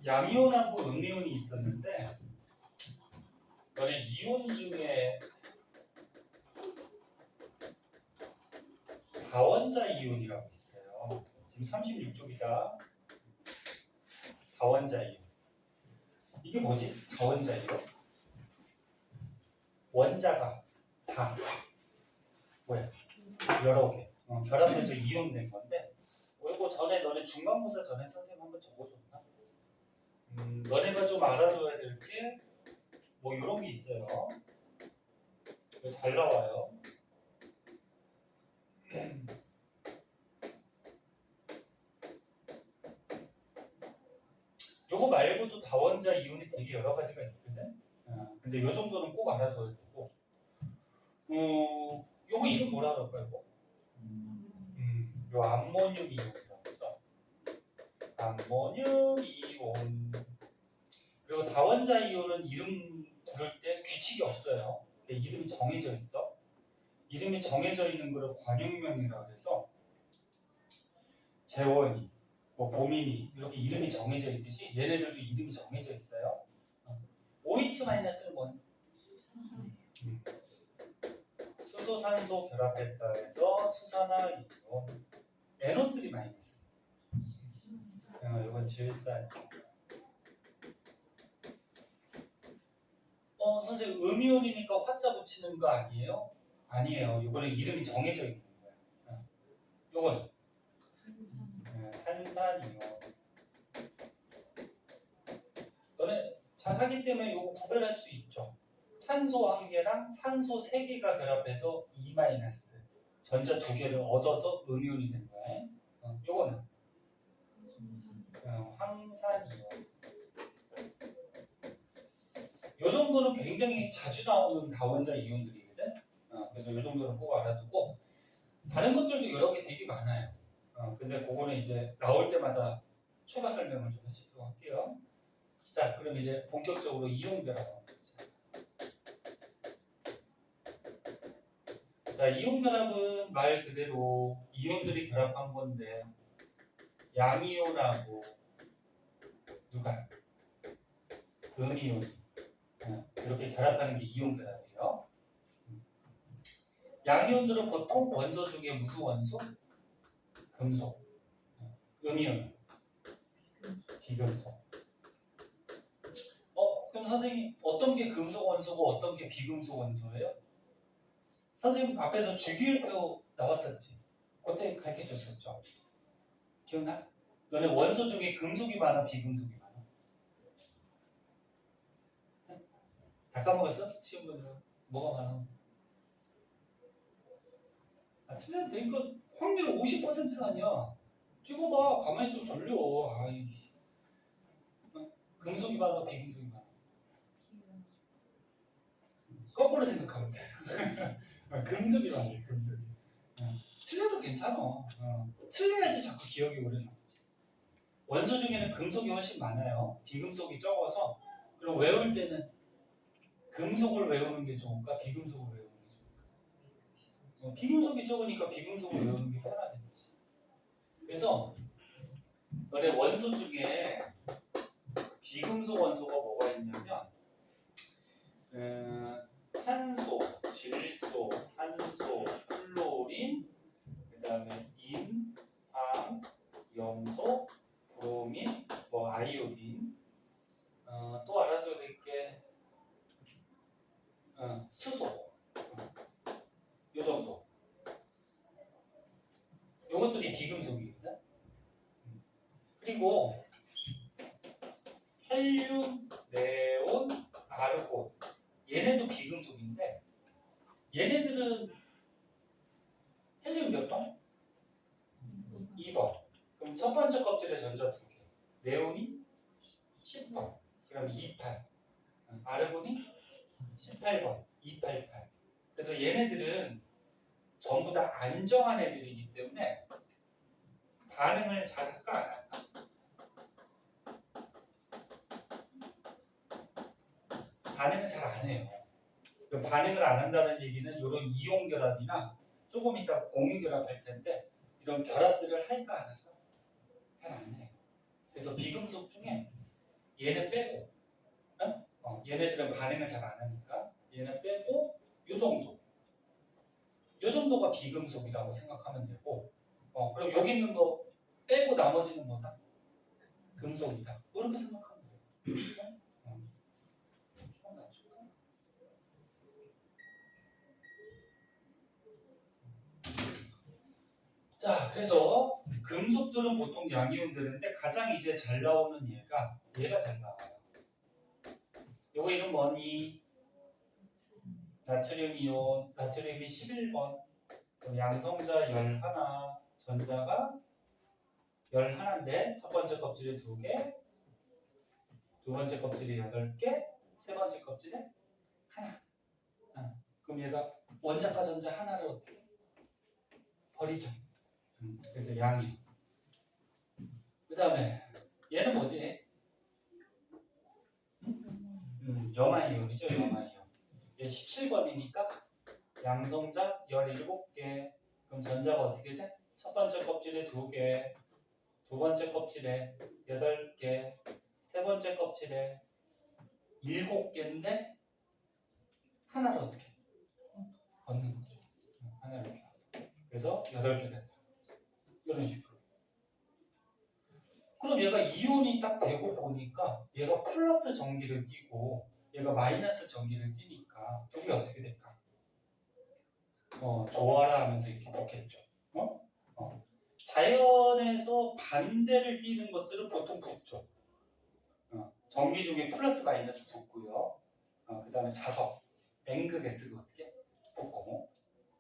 양이온하고 음이온이 있었는데 너네 이온 중에 다원자 이온이라고 있어요. 지금 36쪽이다. 다원자 이온. 이게 뭐지? 다원자 이온? 원자가 다 뭐야? 여러 개 결합해서 이온된 건데 이거 전에 너네 중간고사 전에 선생님 한번 적어줬나? 너네가 좀 알아둬야 될 게 뭐 이런 게 있어요. 이거 잘 나와요. 요거 말고도 다원자 이온이 되게 여러 가지가 있거든. 근데 요 정도는 꼭 알아둬야 되고. 요거 이름 뭐라 그럴까요? 이거? 요 암모늄 이온이라고 하죠. 암모늄 이온. 그리고 다원자 이온은 이름 부를 때 규칙이 없어요. 이름이 정해져 있어. 이름이 정해져 있는 거를 관용명이라고 해서 재원이, 뭐 보민이 이렇게 이름이 정해져 있듯이 얘네들도 이름이 정해져 있어요. OH-는 뭔? 수소, 산소 결합했다 해서 수산화 이온. NO3-. 이건 질산. 선생님 음이온이니까 화자 붙이는 거 아니에요? 아니에요. 이거는 이름이 정해져 있는 거야. 이거는 탄산이온. 너네 잘하기 때문에 이거 구별할 수 있죠. 탄소 1개랑 산소 3개가 결합해서 E- 전자 2개를 얻어서 음이온이 된 거야. 이거는 황산이온. 이 정도는 굉장히 자주 나오는 다원자 이온들이거든. 그래서 이 정도는 꼭 알아두고 다른 것들도 여러 개 되게 많아요. 근데 그거는 이제 나올 때마다 추가 설명을 좀 해주도록 할게요. 자, 그럼 이제 본격적으로 이온 결합. 자, 이온 결합은 말 그대로 이온들이 결합한 건데 양이온하고 누가? 음이온. 이렇게 결합하는 게 이온 결합이에요. 양이온들은 보통 원소 중에 무슨 원소? 금속. 음이온. 비금속. 그럼 선생님 어떤 게 금속 원소고 어떤 게 비금속 원소예요? 선생님 앞에서 주기율표 나왔었지. 그때 가르쳐 줬었죠. 기억나? 너네 원소 중에 금속이 많아 비금속이 많아? 다 까먹었어? 시험 보느라 뭐가 많아? 틀렸는데 이거 확률 50% 아니야. 찍어봐. 가만히 있으면 졸려. 아이. 금속이 많아 비금속이 많아? 거꾸로 생각하면 돼. 금속이 많아 금속이. 틀려도 괜찮아. 틀려야지 자꾸 기억이 오래 남지. 원소 중에는 금속이 훨씬 많아요. 비금속이 적어서. 그럼 외울 때는 금속을 외우는 게 좋을까? 비금속을 외우는 게 좋을까? 비금속이 적으니까 비금속을 외우는 게 편하겠지. 그래서 너네 원소 중에 비금속 원소가 뭐가 있냐면 탄소, 질소, 산소, 플로린, 그 다음에 인, 황, 염소, 브로민, 뭐 아이오딘, 또 알아둬야 될 게 수소, 요 정도. 요것들이 비금속이거든. 그리고 헬륨, 네온, 아르곤, 얘네도 비금속인데 얘네들은 헬륨 몇 번? 2번. 그럼 첫 번째 껍질에 전자 2개. 네온이 10번. 그럼 28. 아르곤이 18번. 288. 그래서 얘네들은 전부 다 안정한 애들이기 때문에 반응을 잘 할까 안 할까? 반응을 잘 안 해요. 반응을 안 한다는 얘기는 이런 이온 결합이나 조금 이따 공유 결합할 텐데 이런 결합들을 할까 안 할까? 잘 안 해요. 그래서 비금속 중에 얘네 빼고, 얘네들은 반응을 잘 안 하니까 얘네 빼고 요 정도. 요 정도가 비금속이라고 생각하면 되고, 그럼 여기 있는 거 빼고 나머지는 뭐다? 금속이다. 이렇게 생각하면 돼요. 좀 낮출까? 자, 그래서 금속들은 보통 양이온들인데 가장 이제 잘 나오는 얘가 잘 나와요. 요거 이름 뭐니? 나트륨 이온, 나트륨이 11번, 양성자 11, 전자가 11인데 첫 번째 껍질에 2개, 두 번째 껍질에 8개, 세 번째 껍질에 하나. 그럼 얘가 원자과 전자 하나를 어떻게 버리죠? 그래서 양이. 그 다음에 얘는 뭐지? 염화이온이죠. 염화이온. 얘 17번이니까 양성자 17개. 그럼 전자가 어떻게 돼? 첫 번째 껍질에 2개, 두 번째 껍질에 8개, 세 번째 껍질에 7개인데 하나를 어떻게 얻는 거죠? 하나를 이렇게 얻어. 그래서 8개 된다. 이런 식으로. 그럼 얘가 이온이 딱 되고 보니까 얘가 플러스 전기를 띠고 얘가 마이너스 전기를 띠니까 둘이 어떻게 될까? 좋아라 하면서 이렇게 붙겠죠. 자연에서 반대를 띠는 것들은 보통 붙죠. 전기 중에 플러스 마이너스 붙고요. 그 다음에 자석, N극S가 어떻게? 붙고.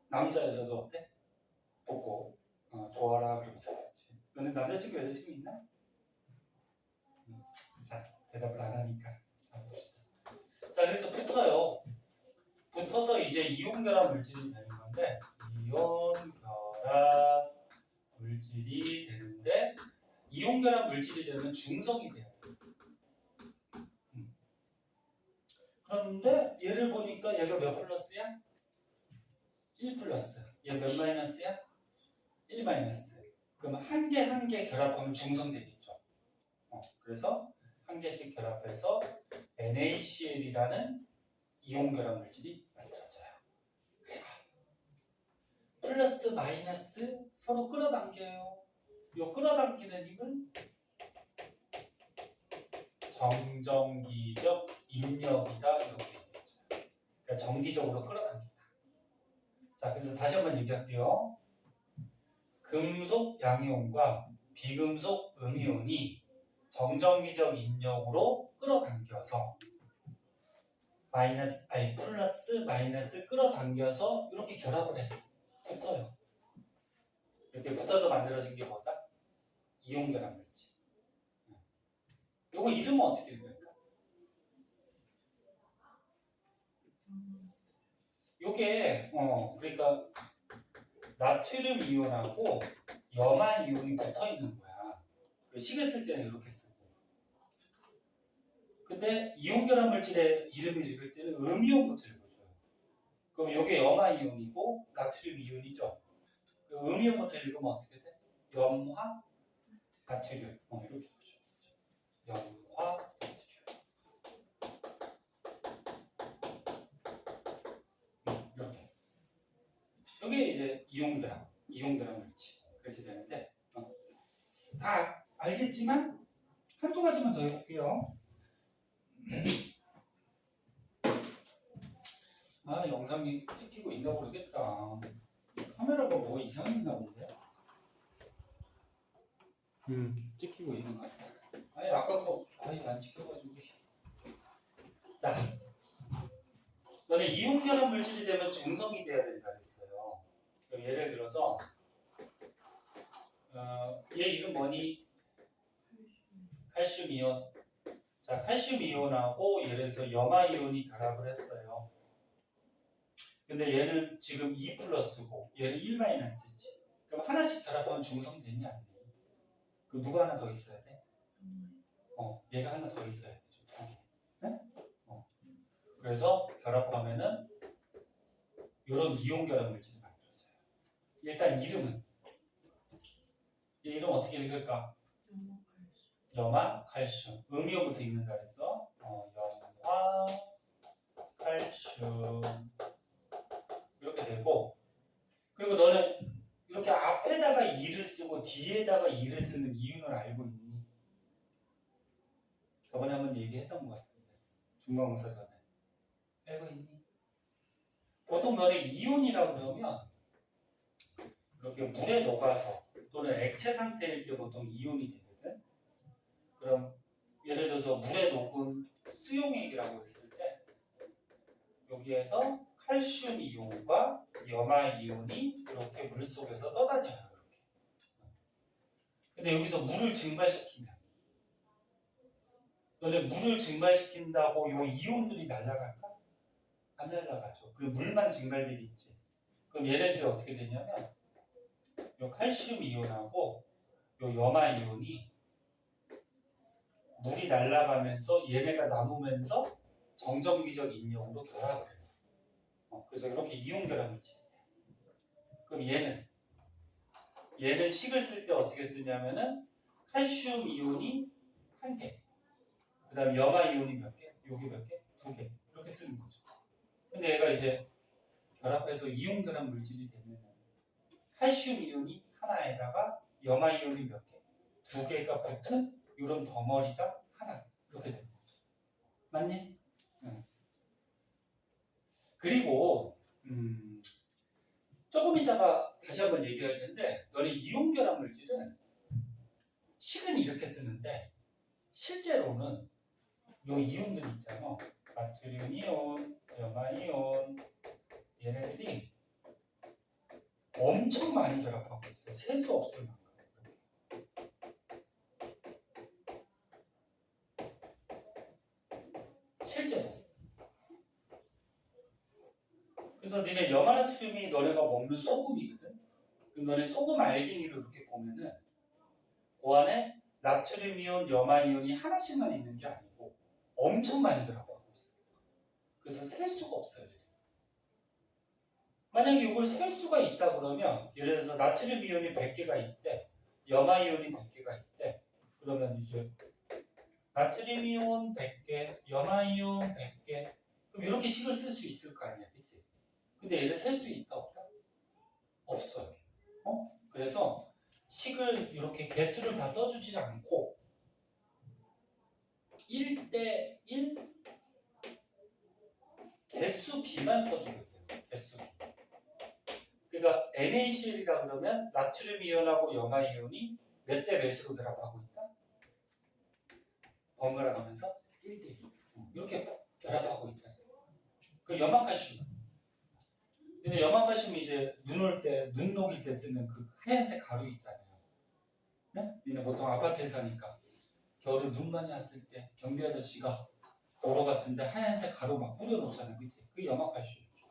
남자 여자도 어때? 붙고. 좋아라 그러면서 그렇지. 너는 남자친구 여자친구 있나? 자, 대답을 안 하니까. 자, 봅시다. 자, 그래서 붙어요. 붙어서 이제 이온 결합 물질이 되는 건데, 이온 결합 물질이 되는데, 이온 결합 물질이 되면 중성이 돼요. 그런데 얘를 보니까 얘가 몇 플러스야? 1 플러스. 얘 몇 마이너스야? 1 마이너스. 그럼 한 개 한 개 결합하면 중성 되겠죠. 그래서 한 개씩 결합해서 NaCl이라는 이온 결합 물질이 만들어져요. 그리고 플러스 마이너스 서로 끌어당겨요. 이 끌어당기는 힘은 정전기적 인력이다 이렇게 얘기하죠. 그러니까 정기적으로 끌어당긴다. 자, 그래서 다시 한번 얘기할게요. 금속 양이온과 비금속 음이온이 정전기적 인력으로 끌어당겨서 플러스 마이너스 끌어당겨서 이렇게 결합을 해. 붙어요. 이렇게 붙어서 만들어진 게 뭐다? 이온 결합 물질. 요거 이름은 어떻게 읽을까? 요게 그러니까 나트륨 이온하고 염화 이온이 붙어 있는 거야. 그 식을 쓸 때는 이렇게 쓰고. 근데 이온 결합 물질의 이름을 읽을 때는 음이온부터 읽어줘요. 그럼 요게 염화 이온이고 나트륨 이온이죠. 그 음이온부터 읽으면 어떻게 돼? 염화 나트륨. 이렇게 읽어줘요. 염화 나트륨. 이렇게. 이게 이제 이온 결합 물질 그렇게 되는데 다 알겠지만 한두 가지만 더 해볼게요. 영상이 찍히고 있나 모르겠다. 카메라가 뭐 이상했나 본데. 찍히고 있는 거 같아. 아까 거 안 찍혀가지고. 자, 너네 이온 결합 물질이 되면 중성이 돼야 된다 그랬어요. 예를 들어서 얘 이름 뭐니? 칼슘 이온. 자, 칼슘 이온하고 예를 들어서 염화 이온이 결합을 했어요. 근데 얘는 지금 2 플러스고 얘는 1 마이너스지. 그럼 하나씩 결합하면 중성 되냐 안 돼? 그 누가 하나 더 있어야 돼? 얘가 하나 더 있어야 돼. 2개. 네? 그래서 결합하면은 이런 이온 결합 물질이 만들어져요. 일단 이름은 얘 이름 어떻게 읽을까? 염화, 칼슘. 음이온부터 읽는다 그랬어. 염화, 칼슘. 이렇게 되고, 그리고 너는 이렇게 앞에다가 이를 쓰고 뒤에다가 이를 쓰는 이유는 알고 있니? 저번에 한번 얘기했던 것 같은데. 중간고사 전에. 알고 있니? 보통 너네 이온이라고 그러면 이렇게 물에 녹아서 또는 액체 상태일 때 보통 이온이 되거든. 그럼 예를 들어서 물에 녹은 수용액이라고 했을 때 여기에서 칼슘 이온과 염화 이온이 이렇게 물 속에서 떠다녀요. 이렇게. 근데 여기서 물을 증발시키면 너네 물을 증발시킨다고 요 이온들이 날아갈까? 안 날아가죠. 그리고 물만 증발들이 있지. 그럼 얘네들이 어떻게 되냐면 요 칼슘 이온하고 요 염화 이온이 물이 날아가면서 얘네가 남으면서 정전기적 인력으로 결합을 해요. 그래서 이렇게 이온 결합을 치죠. 그럼 얘는 식을 쓸 때 어떻게 쓰냐면은 칼슘 이온이 한 개, 그 다음에 염화 이온이 몇 개, 여기 몇 개, 두 개 이렇게 쓰는 거죠. 근데 얘가 이제 결합해서 이온 결합 물질이 되면 칼슘 이온이 하나에다가 염화 이온이 몇 개, 두 개가 붙은 이런 덩어리가 하나 이렇게 되는 거죠. 맞니? 응. 그리고 조금 이따가 다시 한번 얘기할 텐데 너네 이온 결합 물질은 식은 이렇게 쓰는데 실제로는 요 이온들이 있잖아. 나트륨 이온, 염화 이온 얘네들이 엄청 많이 결합하고 있어요. 셀 수 없을 만큼. 실제로. 그래서 니네 염화나트륨이 너네가 먹는 소금이거든. 그럼 너네 소금 알갱이를 이렇게 보면은 그 안에 나트륨 이온, 염화 이온이 하나씩만 있는 게 아니고 엄청 많이 결합하고 있어요. 그래서 셀 수가 없어요. 만약에 이걸 셀 수가 있다 그러면 예를 들어서 나트륨 이온이 100개가 있대, 염화 이온이 100개가 있대. 그러면 이제 나트륨 이온 100개, 염화 이온 100개. 그럼 이렇게 식을 쓸 수 있을 거 아니야, 그치? 근데 얘를 셀 수 있다 없다? 없어요. 그래서 식을 이렇게 개수를 다 써주지 않고 1대1 개수 비만 써주면 돼요. 개수. 그러니까 NaCl이라 그러면 나트륨 이온하고 염화 이온이 몇 대 몇으로 결합하고 있다? 번갈아 가면서 1대1 이렇게 결합하고 있다. 그 염화칼슘. 근데 염화칼슘이 이제 눈 녹일 때 쓰는 그 하얀색 가루 있잖아요. 네? 니네 보통 아파트에 사니까 겨울에 눈 많이 왔을 때 경비 아저씨가 도로 같은데 하얀색 가루 막 뿌려놓잖아요. 그치? 그게 염화칼슘이죠.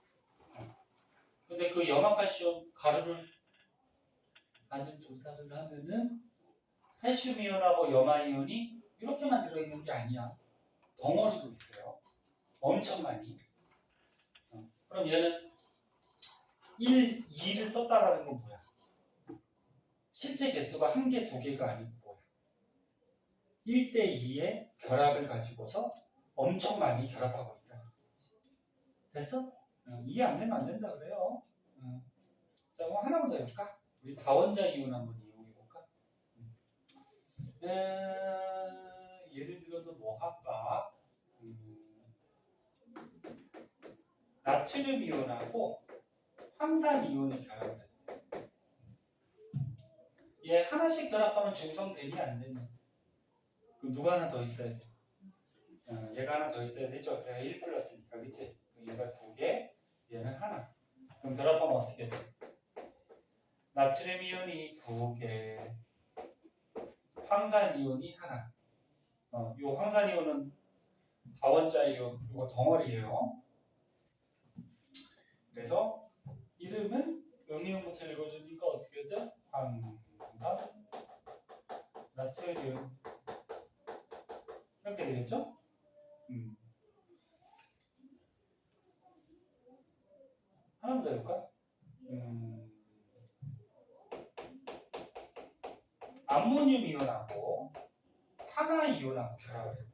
근데 그 염화칼슘 가루를 많은 조사를 하면은 칼슘 이온하고 염화 이온이 이렇게만 들어있는 게 아니야. 덩어리로 있어요. 엄청 많이. 그럼 얘는 1, 2를 썼다라는 건 뭐야? 실제 개수가 한 개, 두 개가 아니고 뭐야? 1대2의 결합을 가지고서 엄청 많이 결합하고 있다. 됐어? 이해 안 되면 안 된다 그래요. 자, 그럼 하나만 더 해볼까? 우리 다원자 이온 한번 이용해볼까? 예를 들어서 뭐 할까? 나트륨 이온하고 황산 이온이 결합을 해. 얘 하나씩 결합하면 중성되니 안 되니? 그럼 누가 하나 더 있어야 돼? 얘가 하나 더 있어야 되죠? 얘가 1 플러스니까, 그치? 얘가 2개, 얘는 하나. 그럼 결합하면 어떻게 돼? 나트륨 이온이 2개, 황산 이온이 하나. 요 황산 이온은 다원자 이온, 이거 덩어리예요. 그래서 이름은 음이온부터 읽어주니까 어떻게 돼? 황산, 나트륨 이렇게 되겠죠? 하나 더 해볼까? 암모늄 이온하고 산화 이온하고 결합을 했대.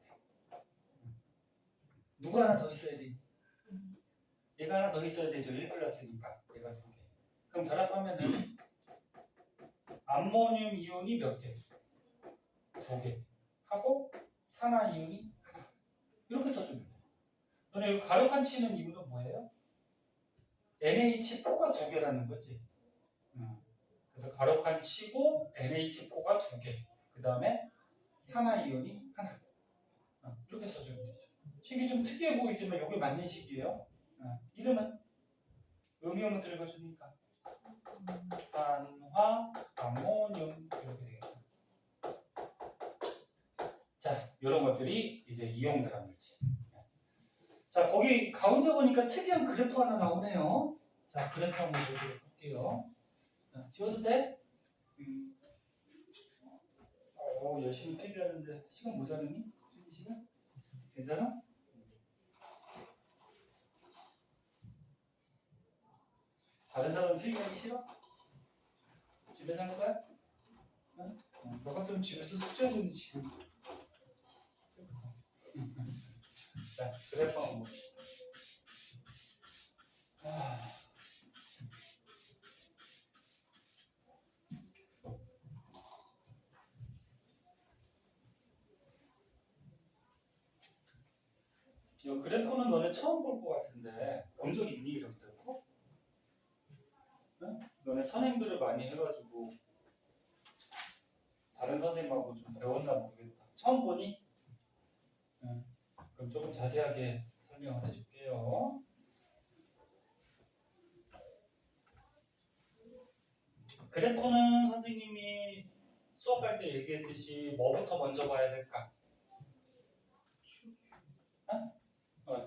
누가 하나 더 있어야 돼? 얘가 하나 더 있어야 되죠. 1 플러스니까 얘가 2개. 그럼 결합하면은 암모늄 이온이 몇 개? 2개. 하고 산화 이온이 하나. 이렇게 써주면 돼. 너네 이거 가로칸 치는 이유는 뭐예요? NH4가 2개라는 거지. 그래서 가로칸 치고 NH4가 2개. 그 다음에 산화 이온이 하나. 이렇게 써주면 되죠. 식이 좀 특이해 보이지만 이게 맞는 식이에요. 이름은 음이온을 긁어주니까 산화 암모늄 이렇게 되겠다. 자, 이런 것들이 이제 이온 결합 물질. 자, 거기 가운데 보니까 특이한 그래프 하나 나오네요. 자, 그래프 한번 보도록 할게요. 지워도 돼? 열심히 필기하는데 시간 모자르니? 시간? 괜찮아? 다른 사람은 필기하기 싫어? 집에서 하는 거야? 응? 너 같으면 집에서 숙제하더니 지금. 자, 그래프 한번 봅시다. 이 그래프는 너네 처음 볼 것 같은데 본 적 있니 이런 그래프? 응? 너네 선행들을 많이 해가지고 다른 선생님하고 좀 배웠나 모르겠다. 처음 보니? 응. 그럼 조금 자세하게 설명을 해줄게요. 그래프는 선생님이 수업할 때 얘기했듯이 뭐부터 먼저 봐야 될까?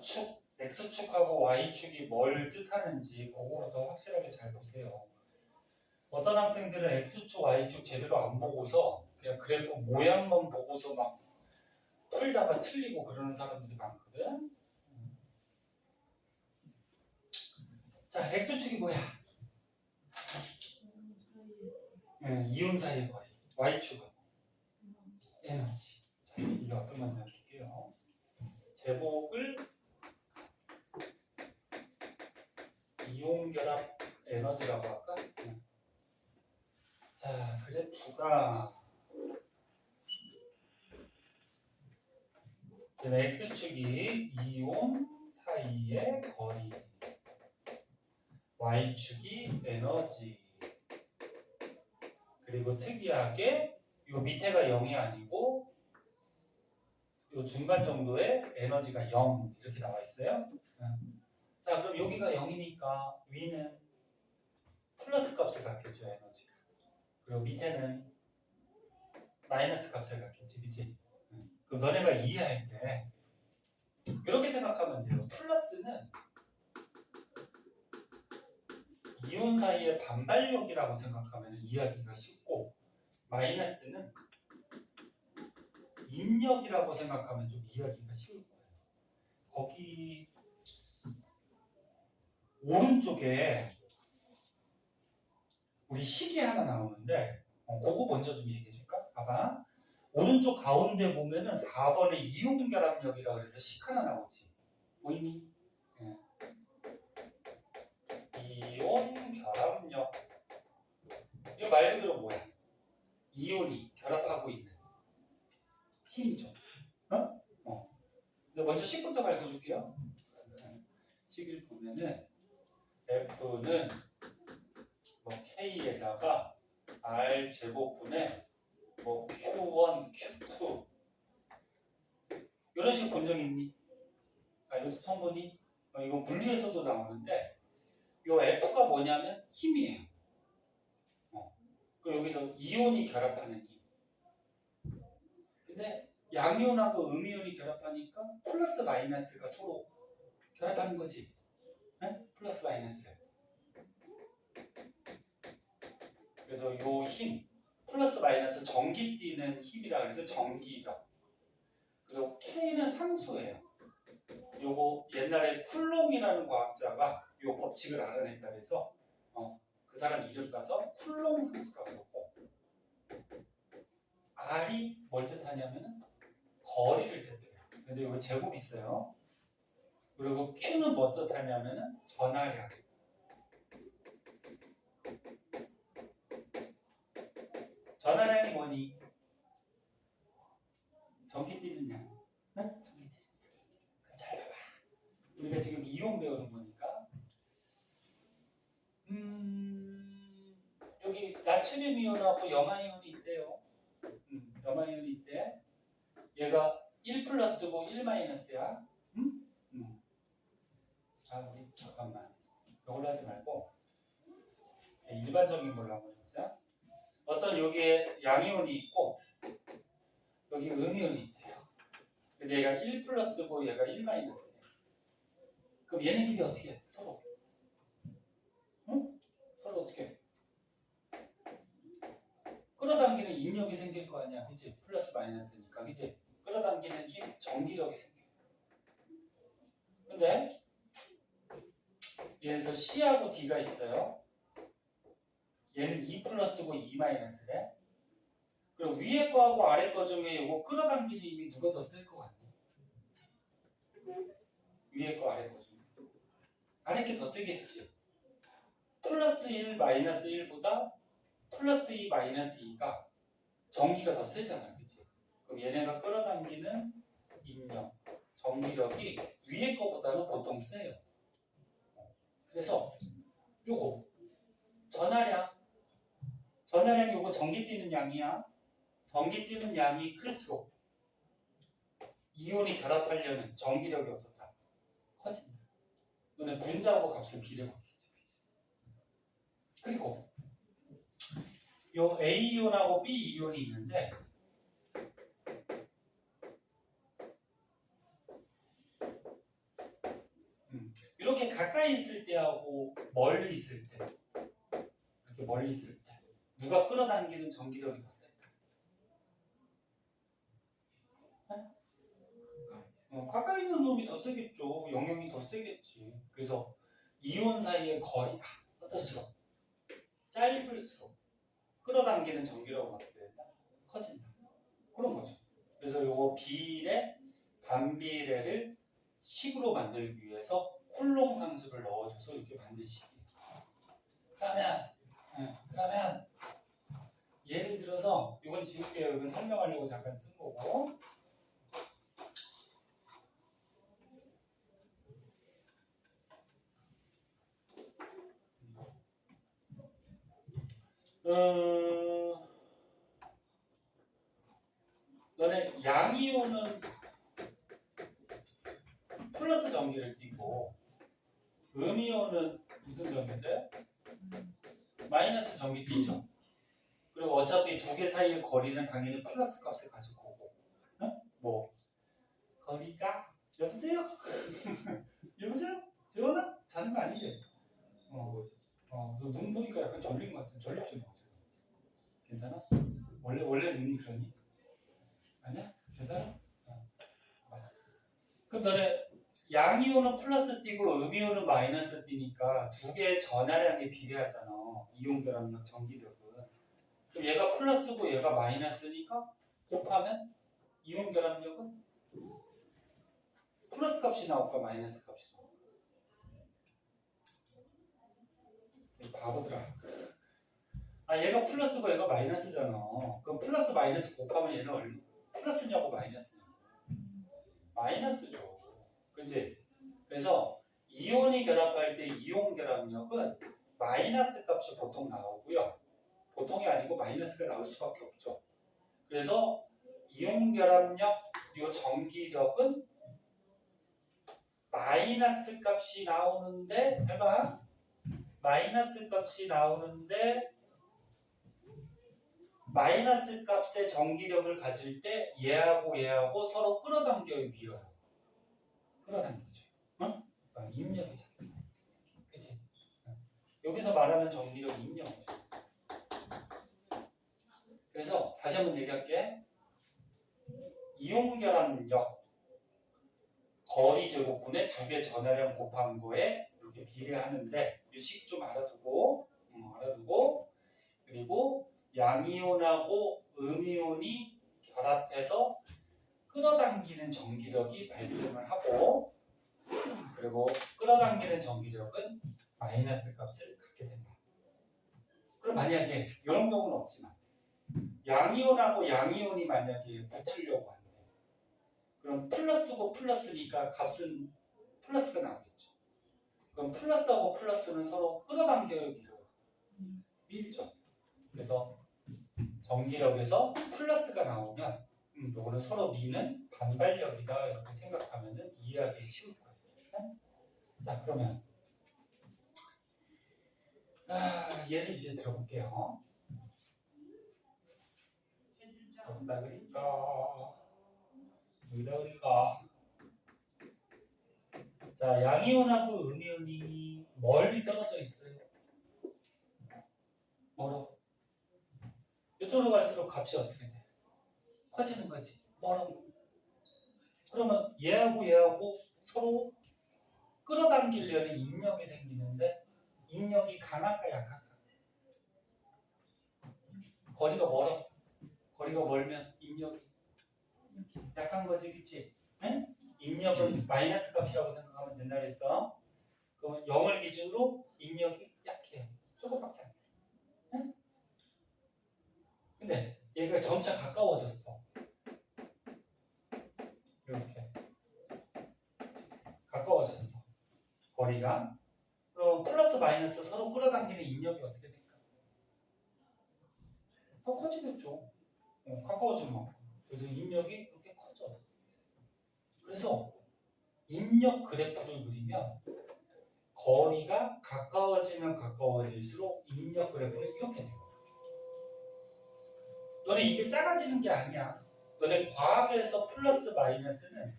축, X축하고 Y축이 뭘 뜻하는지 그거부터 확실하게 잘 보세요. 어떤 학생들은 X축, Y축 제대로 안 보고서 그냥 그래프 모양만 보고서 막 풀다가 틀리고 그러는 사람들이 많거든. 자, X축이 뭐야? 이온 사이의 거리. Y축은 에너지. 자, 이게 어떤 건지 볼게요. 제목을 이온 결합 에너지라고 할까? 자, 그래프가 X축이 이온 사이의 거리, Y축이 에너지. 그리고 특이하게 이 밑에가 0이 아니고 이 중간 정도의 에너지가 0 이렇게 나와 있어요. 자, 그럼 여기가 0이니까 위는 플러스 값을 갖겠죠, 에너지가. 그리고 밑에는 마이너스 값을 갖겠지, 그치? 그럼 너네가 이해할 때 이렇게 생각하면 돼요. 플러스는 이온 사이의 반발력이라고 생각하면 이해하기가 쉽고, 마이너스는 인력이라고 생각하면 좀 이해하기가 쉬울 거예요. 거기 오른쪽에 우리 식이 하나 나오는데 그거 먼저 좀 얘기해 줄까? 봐봐. 오른쪽 가운데 보면은 4번에 이온 결합력이라고 해서 식 하나 나오지. 보이니? 이온 결합력. 이거 말 그대로 뭐야? 이온이 결합하고 있는 힘이죠. 근데 먼저 식부터 가르쳐 줄게요. 식을 보면은 F는 뭐 K에다가 R 제곱분의 뭐 Q1, Q2 이런 식 본 적 있니? 이것도 처음 보니? 이거 물리에서도 나오는데 이 F가 뭐냐면 힘이에요. 그 여기서 이온이 결합하는 힘. 근데 양이온하고 음이온이 결합하니까 플러스 마이너스가 서로 결합하는 거지. 네? 플러스 마이너스. 그래서 요 힘, 플러스 마이너스 전기 뛰는 힘이라 그래서 전기력. 그리고 K는 상수예요. 요거 옛날에 쿨롱이라는 과학자가 요 법칙을 알아냈다 그래서 그 사람 이름 따서 쿨롱 상수라고 그러고, R이 뭘 뜻하냐면은 거리를 뜻해요. 근데 이거 제곱 있어요. 그리고 Q는 뭐 뜻하냐면은 전하량. 전하량이 뭐니? 전기 뛰는 양. 네? 전기 뛰는 양. 그럼 잘 봐봐. 우리가 지금 이온 배우는 거니까. 여기 나트륨 이온하고 염화 이온이 있대요. 염화 이온이 있대. 얘가 1 플러스고 1 마이너스야. 자, 우리 잠깐만. 이걸로 하지 말고 일반적인 걸로 한번 해보자. 어떤 여기에 양이온이 있고 여기 음이온이 있대요. 근데 얘가 1 플러스고 얘가 1 마이너스야. 그럼 얘네끼리 어떻게 해? 서로. 응? 서로 어떻게 해? 끌어당기는 인력이 생길 거 아니야. 그치? 플러스 마이너스니까. 그치? 끌어당기는 힘, 전기력이 생겨. 근데 얘에서 C하고 D가 있어요. 얘는 2 플러스고 2 마이너스래. 그리고 위에 거하고 아래 거 중에 이거 끌어당기는 힘이 누가 더 쓸 것 같니? 위에 거 아래 거 중에. 아래 게 더 세겠지. 플러스 1 마이너스 1보다 플러스 2 마이너스 2가 전기가 더 세잖아. 그치? 그럼 얘네가 끌어당기는 인력, 전기력이 위에 거보다는 보통 세요. 그래서 요거 전하량이 요거 전기 뛰는 양이야. 전기 뛰는 양이 클수록 이온이 결합하려는 전기력이 어떻다? 커진다. 너네 분자하고 값은 비례관계지. 그리고 요 A이온하고 B이온이 있는데 이렇게 가까이 있을 때하고 멀리 있을 때 이렇게 멀리 있을 때 누가 끌어당기는 전기력이 더 셀까? 가까이 있는 놈이 더 세겠죠. 영향이 더 세겠지. 그래서 이온 사이의 거리가 어떨수록 짧을수록 끌어당기는 전기력은 어떻게 된다? 커진다. 그런 거죠. 그래서 요거 비례, 반비례를 식으로 만들기 위해서 쿨롱 상수를 넣어줘서 이렇게 만드시기. 그러면 예를 들어서 이건 지울게요. 이건 설명하려고 잠깐 쓴 거고. 너네 양이온은 플러스 전기를 띠고 음이온은 무슨 전기인데? 마이너스 전기 띠죠. 그리고 어차피 두 개 사이의 거리는 당연히 플러스 값을 가질 거고. 뭐 거리가 여보세요? 여보세요? 재원아? 자는 거 아니지? 너 눈 보니까 약간 졸린 것 같아. 졸립지 뭐. 괜찮아? 원래 눈이 그러니? 아니야? 괜찮아? 그럼 너네 양이온은 플러스 띠고 음이온은 마이너스 띠니까 두 개의 전하량이 비례하잖아. 이온 결합력, 전기력은. 그럼 얘가 플러스고 얘가 마이너스니까 곱하면 이온 결합력은 플러스 값이 나올까 마이너스 값이 나올까? 바보들아. 얘가 플러스고 얘가 마이너스잖아. 그럼 플러스 마이너스 곱하면 얘는 얼마? 플러스냐고 마이너스냐고? 마이너스죠. 그치? 그래서 이온이 결합할 때 이온 결합력은 마이너스 값이 보통 나오고요. 보통이 아니고 마이너스가 나올 수밖에 없죠. 그래서 이온 결합력, 이 전기력은 마이너스 값이 나오는데, 잘 봐. 마이너스 값이 나오는데 마이너스 값의 전기력을 가질 때 얘하고 서로 끌어당겨 밀어요. 끌어당기죠. 입력이죠. 그치? 여기서 말하는 전기력 입력이죠. 그래서 다시 한번 얘기할게. 이온 결합력 거리 제곱분의 두 개 전하량 곱한 거에 이렇게 비례하는데 이 식 좀 알아두고 그리고 양이온하고 음이온이 결합해서 끌어당기는 전기력이 발생을 하고 그리고 끌어당기는 전기력은 마이너스 값을 갖게 된다. 그럼 만약에 이런 경우는 없지만 양이온하고 양이온이 만약에 붙으려고 하는데 그럼 플러스고 플러스니까 값은 플러스가 나오겠죠. 그럼 플러스하고 플러스는 서로 끌어당겨요, 밀죠. 그래서 전기력에서 플러스가 나오면 요거는 서로 미는 반발력이다 이렇게 생각하면 이해하기 쉬울 거예요. 자 그러면 예를 이제 들어볼게요. 어디다 그릴까? 여기다 그릴까? 자 양이온하고 음이온이 멀리 떨어져 있어요. 멀어. 이쪽으로 갈수록 값이 어떻게 돼? 커지는 거지. 멀어. 그러면 얘하고 서로 끌어당기려는 인력이 생기는데 인력이 강할까 약할까? 거리가 멀어. 거리가 멀면 인력이 약한 거지, 그치? 응? 인력은 마이너스 값이라고 생각하면 된다 그랬어. 그러면 0을 기준으로 인력이 약해. 조금밖에 안 돼. 응? 근데 얘가 점차 가까워졌어. 이렇게 가까워졌어. 거리가. 그럼 플러스 마이너스 서로 끌어당기는 인력이 어떻게 될까? 더 커지겠죠. 가까워진 만큼. 그래서 인력이 이렇게 커져. 그래서 인력 그래프를 그리면 거리가 가까워지면 가까워질수록 인력 그래프는 이렇게 돼요. 너네 이게 작아지는 게 아니야. 너네 과학에서 플러스 마이너스는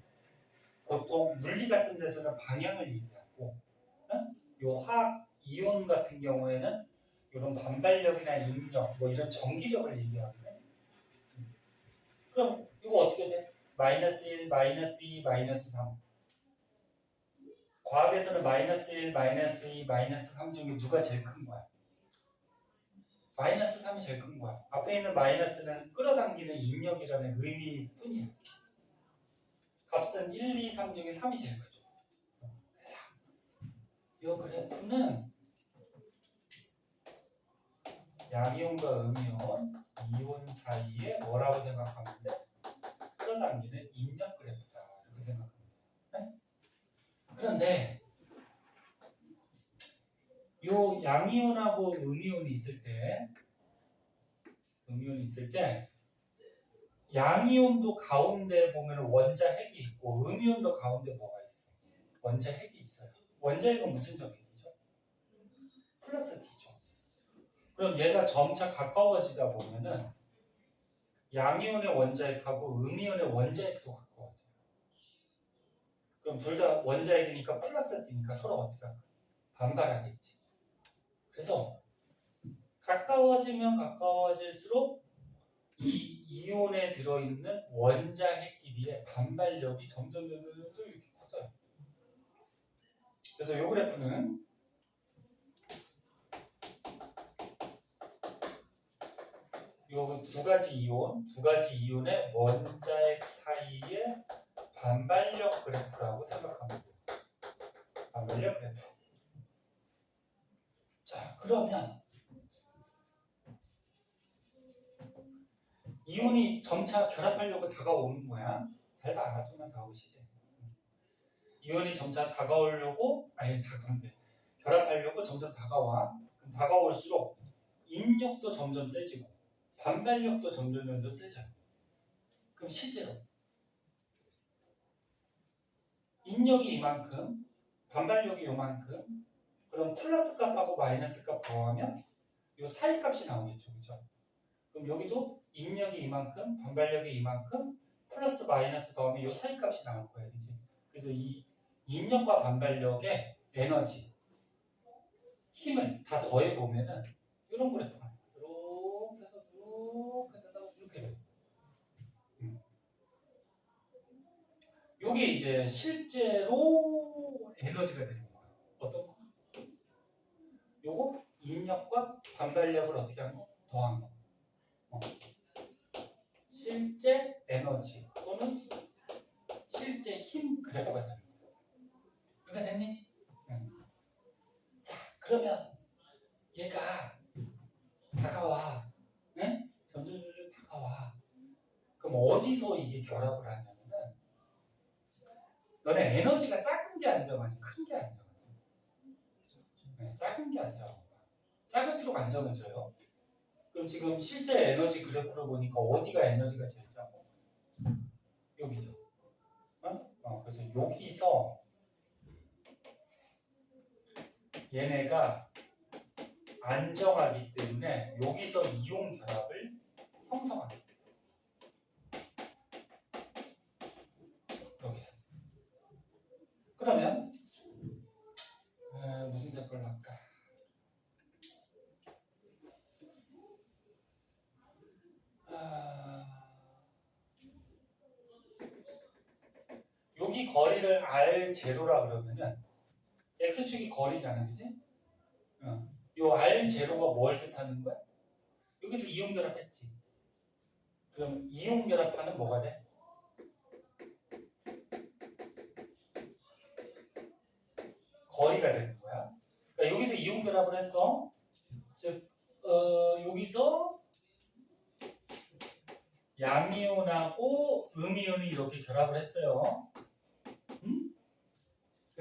보통 물리 같은 데서는 방향을 얘기하고 요 화학 이온 같은 경우에는 이런 반발력이나 인력 뭐 이런 전기력을 얘기하거든. 그럼 이거 어떻게 돼? 마이너스 1, 마이너스 2, 마이너스 3. 과학에서는 마이너스 1, 마이너스 2, 마이너스 3 중에 누가 제일 큰 거야? 마이너스 3이 제일 큰 거야. 앞에 있는 마이너스는 끌어당기는 인력이라는 의미뿐이야. 값은 1, 2, 3 중에 3이 제일 크죠. 그래서 이 그래프는 양이온과 음이온, 이온 사이에 뭐라고 생각하면 돼? 끌어당기는 인력 그래프다. 이렇게 생각하면 돼. 네? 그런데 요 양이온하고 음이온이 있을 때 양이온도 가운데 보면 원자 핵이 있고 음이온도 가운데 뭐가 있어? 원자 핵이 있어요. 원자 핵은 무슨 적핵이죠? 플러스 D죠. 그럼 얘가 점차 가까워지다 보면은 양이온의 원자 핵하고 음이온의 원자 핵도 가까워져요. 그럼 둘 다 원자 핵이니까 플러스 D니까 서로 어떻게 할까? 반발하겠지. 그래서 가까워지면 가까워질수록 이 이온에 들어있는 원자 핵끼리의 반발력이 점점 이렇게 커져요. 그래서 이 그래프는 요 두 가지 이온의 원자핵 사이의 반발력 그래프라고 생각합니다. 반발력 그래프. 자, 그러면 이온이 점차 결합하려고 다가오는 거야. 잘 봐, 좀만 다가오시게. 이온이 점차 결합하려고 점점 다가와. 그럼 다가올수록 인력도 점점 세지고 반발력도 점점 세져요. 그럼 실제로 인력이 이만큼, 반발력이 이만큼, 그럼 플러스 값하고 마이너스 값 더하면 이 사이 값이 나오겠죠, 그렇죠? 그럼 여기도 인력이 이만큼, 반발력이 이만큼, 플러스 마이너스 더하면 이 사이 값이 나올 거예요, 그렇지? 그래서 이 인력과 반발력의 에너지, 힘을 다 더해 보면은 이런 그래프가 이렇게 해서 이렇게 된다고 이렇게 돼요. 이게 이제 실제로 에너지가 되는 거예요. 어떤 거? 요거 인력과 반발력을 어떻게 한 거? 더한 거. 실제 에너지 또는 그래프가 되는 거예요. 이해가 됐니? 자, 그러면 얘가 다가와. 응? 점점 다가와. 그럼 어디서 이게 결합을 하냐면은 너네 에너지가 작은 게 안정하니 큰 게 안정하니? 네, 작은 게 안정하고 작을수록 안정해져요. 그럼 지금 실제 에너지 그래프를 보니까 어디가 에너지가 제일 작고? 여기죠. 그래서 여기서 얘네가 안정하기 때문에 여기서 이온 결합을 형성합니다. 여기서. 그러면 무슨 색깔로 할까? 여기 거리를 R0라 그러면은 X축이 거리잖아, 그지? 요 R0가 뭘 뜻하는 거야? 여기서 이온 결합했지. 그럼 이온 결합하는 뭐가 돼? 거리가 되는 거야. 그러니까 여기서 이온 결합을 했어. 즉, 여기서 양이온하고 음이온이 이렇게 결합을 했어요.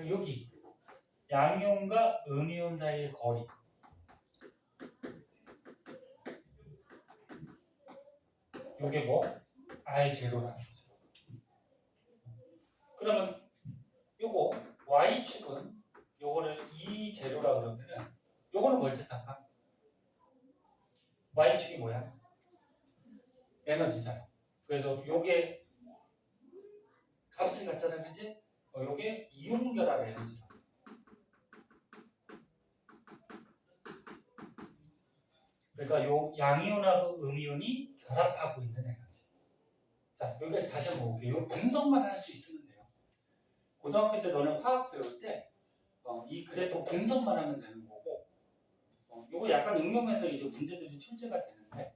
여기 양이온과 음이온 사이의 거리. 요게 뭐? R0라는 거죠. 그러면 요거 Y축은 요거를 E0라 그러면은 요거는 뭘 뜻할까? Y축이 뭐야? 에너지잖아. 그래서 요게 값을 갖잖아, 그지? 요게 이온 결합 에너지라. 그러니까 요 양이온하고 음이온이 결합하고 있는 에너지. 자, 여기까지 다시 한번 볼게요. 요 분석만 할 수 있으면 돼요. 고등학교 때 너는 화학 배울 때 이 그래프 분석만 하면 되는 거고, 요거 약간 응용해서 이제 문제들이 출제가 되는데,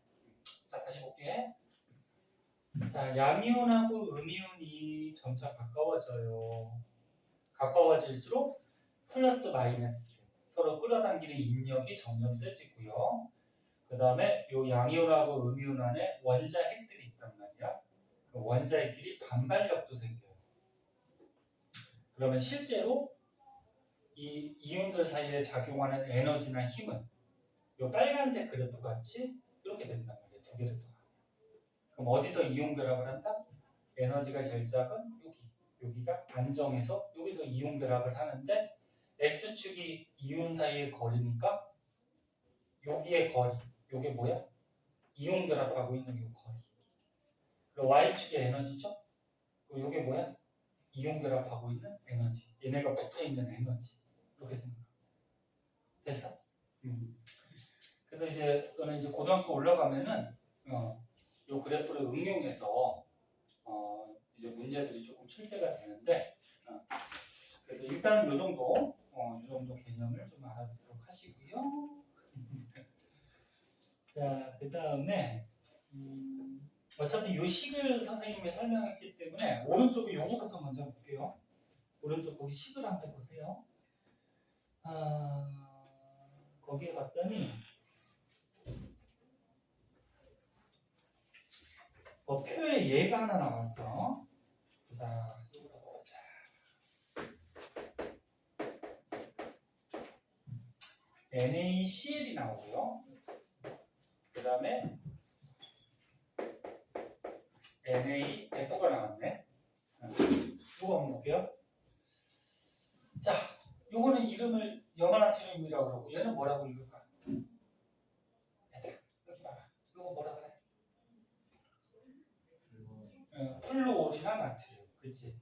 자, 다시 볼게. 자, 양이온하고 음이온이 점차 가까워져요. 가까워질수록 플러스 마이너스 서로 끌어당기는 인력이 점점 세지고요. 그 다음에 요 양이온하고 음이온 안에 원자핵들이 있단 말이야. 그 원자핵끼리 반발력도 생겨요. 그러면 실제로 이 이온들 사이에 작용하는 에너지나 힘은 요 빨간색 그래프 같이 이렇게 된단 말이에요. 두 개를 더. 그럼 어디서 이온 결합을 한다? 에너지가 제일 작은 여기가 안정해서 여기서 이온 결합을 하는데 X축이 이온 사이의 거리니까 여기의 거리, 요게 뭐야? 이온 결합하고 있는 요 거리. 그리고 Y축의 에너지죠? 그리고 요게 뭐야? 이온 결합하고 있는 에너지. 얘네가 붙어 있는 에너지. 이렇게 생각해. 됐어? 그래서 이제 너는 이제 고등학교 올라가면은 요 그래프를 응용해서 이제 문제들이 조금 출제가 되는데 그래서 일단은 요 정도 개념을 좀 알아두도록 하시고요. 자, 그 다음에 어차피 요 식을 선생님이 설명했기 때문에 오른쪽에 요거부터 먼저 볼게요. 오른쪽 거기 식을 한번 보세요. 거기에 봤더니 표에 얘가 하나 나왔어. 자, 이거 보자. NaCl이 나오고요. 그 다음에 NaF가 나왔네. 이거 한번 볼게요. 자, 요거는 이름을 염화나트륨이라고 그러고 얘는 뭐라고 읽을까? 얘들아, 여기 봐봐. 요거 뭐라 그래? 플루오리나 나트륨, 그치?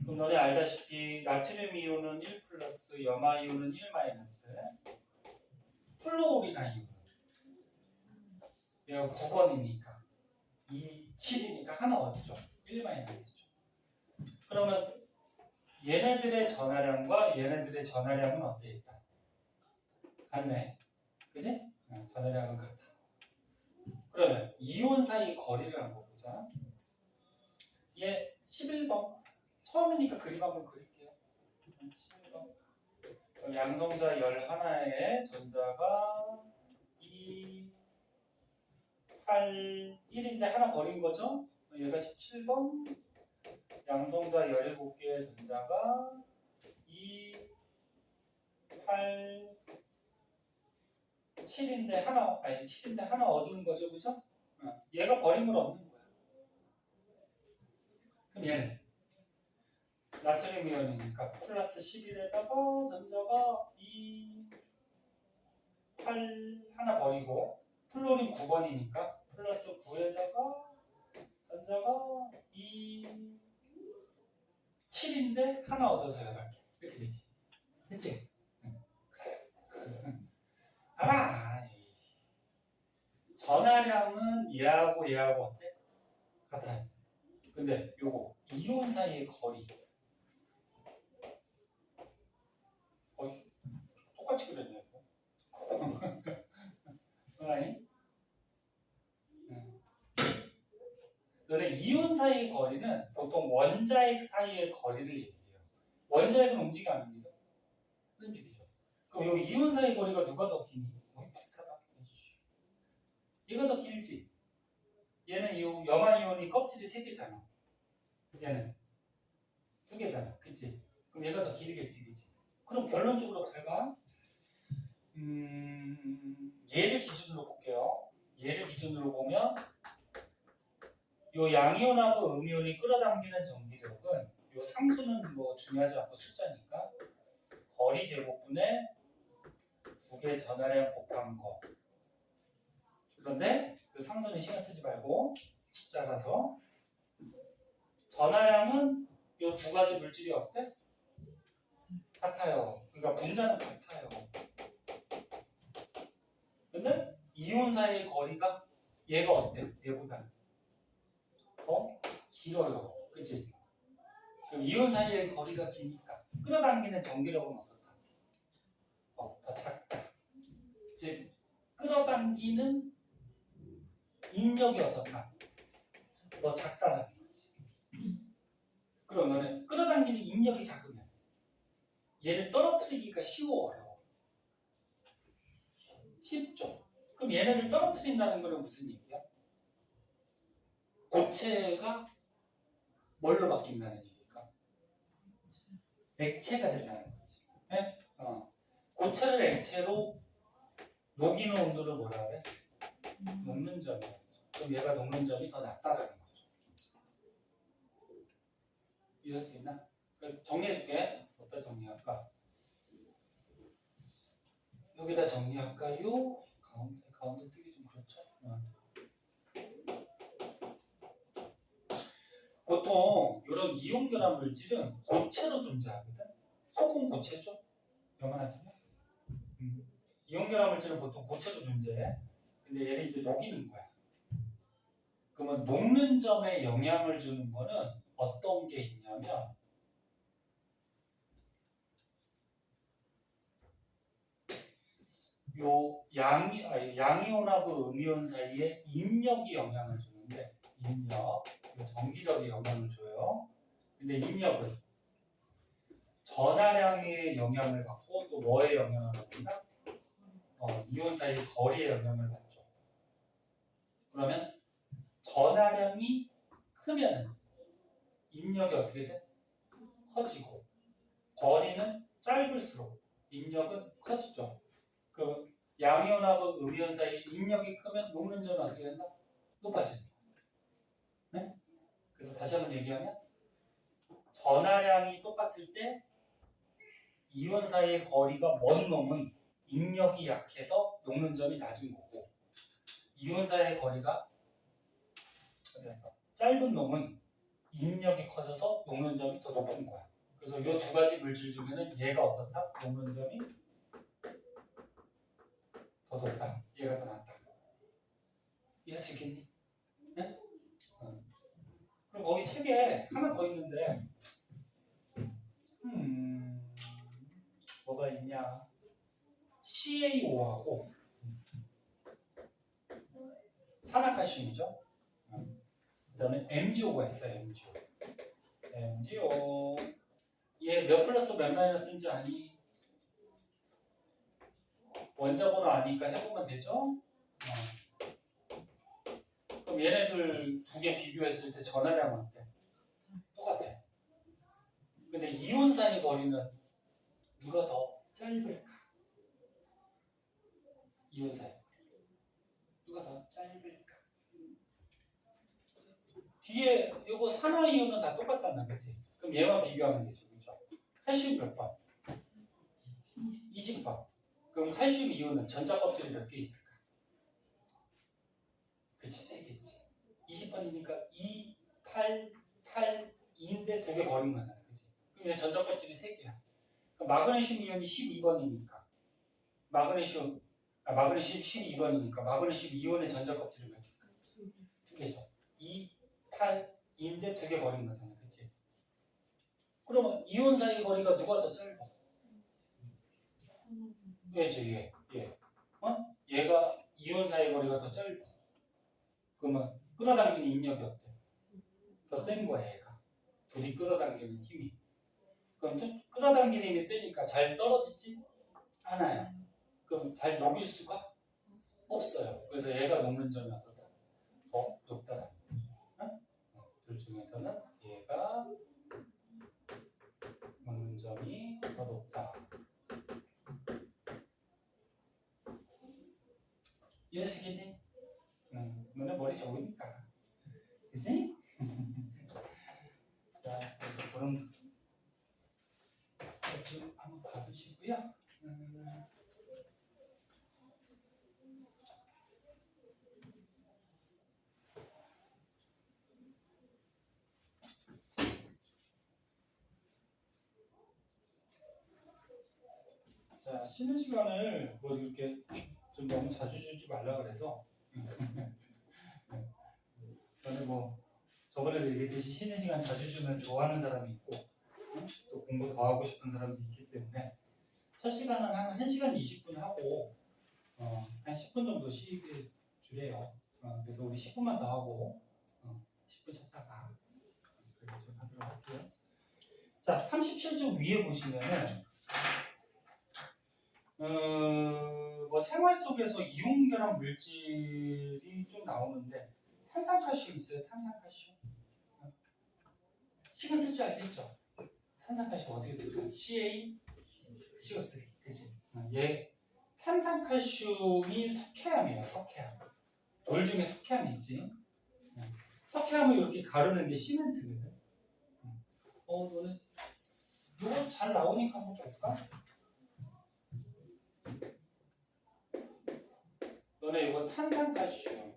그럼 너네 알다시피 나트륨 이온은 1 플러스, 염화 이온은 1 마이너스, 플루오리나 이온 얘가 9번이니까 2, 7이니까 하나 어디죠? 1 마이너스죠. 그러면 얘네들의 전하량과 얘네들의 전하량은 어때 있다? 같네, 그지? 전하량은 같아. 그러면 이온 사이 거리를 한번 보자. 얘 11번 처음이니까 그림 한번 그릴게요. 7번. 그럼 양성자 11에 전자가 2, 8, 1인데 하나 버린 거죠? 얘가 17번. 양성자 17개의 전자가 2, 8, 7인데 하나, 아니 7인데 하나 얻는 거죠, 그죠? 얘가 버린 걸 얻는 거야. 그럼 얘는 나트륨 이온이니까 플러스 11에다가 전자가 2, 8 하나 버리고 플로린 9번이니까 플러스 9에다가 전자가 2, 7인데 하나 얻어서 8개 이렇게 되지. 됐지? 알아. 전하량은 얘하고 어때? 같아요. 근데 요거 이온 사이의 거리 똑같이 그렸네. 아니? 너네 이온 사이의 거리는 보통 원자핵 사이의 거리를 얘기해요. 원자핵은 움직여 안 움직여? 움직이죠. 그럼 요 이온 사이의 거리가 누가 더 기니? 거의 비슷하다. 얘가 더 길지. 얘는 이 염화 이온이 껍질이 3개잖아. 얘는 2개잖아. 그치? 그럼 얘가 더 길겠지. 그치? 그럼 결론적으로 밟아. 얘를 기준으로 볼게요. 얘를 기준으로 보면 요 양이온하고 음이온이 끌어당기는 전기력은 요 상수는 뭐 중요하지 않고 숫자니까 거리 제곱분의 무게 전하량 곱한 거. 그런데 그 상수는 신경 쓰지 말고 숫자라서 전하량은 요 2가지 물질이 어때? 같아요. 그러니까 분자는 같아요. 근데 이온 사이의 거리가 얘가 어때? 얘보다는 더 길어요. 그치? 그럼 이온 사이의 거리가 기니까 끌어당기는 전기력은 어떻다? 더 작다. 즉 끌어당기는 인력이 어떻다? 더 작다라는 거지. 그럼 너는 끌어당기는 인력이 작으면 얘를 떨어뜨리기가 쉬워요. 쉽죠? 그럼 얘네를 떨어뜨린다는 거는 무슨 얘기야? 고체가 뭘로 바뀐다는 얘기일까? 액체가 된다는 거지. 네? 고체를 액체로 녹이는 온도를 뭐라 그래? 녹는 점이야. 그럼 얘가 녹는 점이 더 낮다라는 거죠. 이해할 수 있나? 그래서 정리해줄게. 어디다 정리할까? 여기다 정리할까요? 가운데 쓰기 좀 그렇죠? 보통 이런 이온 결합 물질은 고체로 존재하거든. 소금 고체죠? 염화나트륨? 이온 결합 물질은 보통 고체로 존재해. 근데 얘를 이제 녹이는 거야. 그러면 녹는 점에 영향을 주는 거는 어떤 게 있냐면 요 양이온하고 음이온 사이에 인력이 영향을 주는데 인력, 전기력이 영향을 줘요. 근데 인력은 전하량의 영향을 받고 또 뭐의 영향을 받는다? 이온 사이 거리의 영향을 받죠. 그러면 전하량이 크면 인력이 어떻게 돼? 커지고 거리는 짧을수록 인력은 커지죠. 그 양이온하고 음이온 사이 인력이 크면 녹는 점이 어떻게 된다? 높아진다. 네? 그래서 다시 한번 얘기하면 전하량이 똑같을 때 이온 사이의 거리가 먼 놈은 인력이 약해서 녹는 점이 낮은 거고 이온 사이의 거리가 짧은 놈은 인력이 커져서 녹는 점이 더 높은 거야. 그래서 이 2가지 물질 중에는 얘가 어떻다? 녹는 점이 더 높다. 얘가 더 낮다. 이해할 수 있겠니? 네? 그럼 거기 책에 하나 더 있는데 뭐가 있냐? CaO하고 산화칼슘이죠. 그 다음에 MgO가 있어요. MgO. MgO. 얘 몇 플러스 몇 마이너스인지 아니? 원자번호 아니까 해보면 되죠? 그럼 얘네들 두 개 비교했을 때 전하량은 어때? 똑같아. 근데 이온 사이 거리는 누가 더 짧을까? 이온 사이 누가 더 짧을까? 뒤에 요거 산화 이온은 다 똑같잖아, 그치? 그럼 얘만 비교하면 되죠, 그죠? 칼슘 몇 번? 20번. 그럼 칼슘 이온은 전자 껍질이 몇 개 있을까? 그치, 3개지. 20번이니까 2, 8, 8, 2인데 두 개 버린 거잖아, 그치? 그럼 얘 전자 껍질이 3개야. 그럼 마그네슘 이온이 12번이니까 마그네슘 12번이니까 마그네슘 이온의 전자 껍질이 몇 개일까? 2개죠. 2, 8, 2인데 두 개 버린 거잖아, 그치? 그러면 이온 사이 거리가 누가 더 짧아? 얘죠, 얘. 얘가 이온 사이 거리가 더 짧아. 그러면 끌어당기는 인력이 어때? 더 센 거야, 얘가. 둘이 끌어당기는 힘이. 그럼 끌어당기는 힘이 세니까 잘 떨어지지 않아요. 그럼 잘 녹일 수가 없어요. 그래서 얘가 녹는 점이 어떻다? 더 높다. 둘 중에서는 얘가 녹는 점이 더 높다. 이해하시겠니? 너네 머리 좋으니까. 그치? 자, 그럼 좀 한번 봐주시고요. 자, 쉬는 시간을 뭐 이렇게 좀 너무 자주 주지 말라 그래서 저는 뭐 저번에도 얘기했듯이 쉬는 시간 자주 주면 좋아하는 사람이 있고 또 공부 더 하고 싶은 사람도 있기 때문에 첫 시간은 한 1시간 20분 하고 한 10분 정도 쉬게 주래요. 그래서 우리 10분만 더 하고 10분 쉬다가 그렇게 좀 하도록 할게요. 자, 37쪽 위에 보시면은 뭐 생활 속에서 이온결합 물질이 좀 나오는데 탄산칼슘 있어요. 탄산칼슘. 식은 쓸 줄 알겠죠? 탄산칼슘 어떻게 쓸까? CaCO3. 그치? 얘 탄산칼슘이 석회암이에요. 석회암. 돌 중에 석회암이 있지. 석회암을 이렇게 가르는 게 시멘트거든. 너는 이거 잘 나오니까 한번 볼까? 너네 이거 탄산칼슘.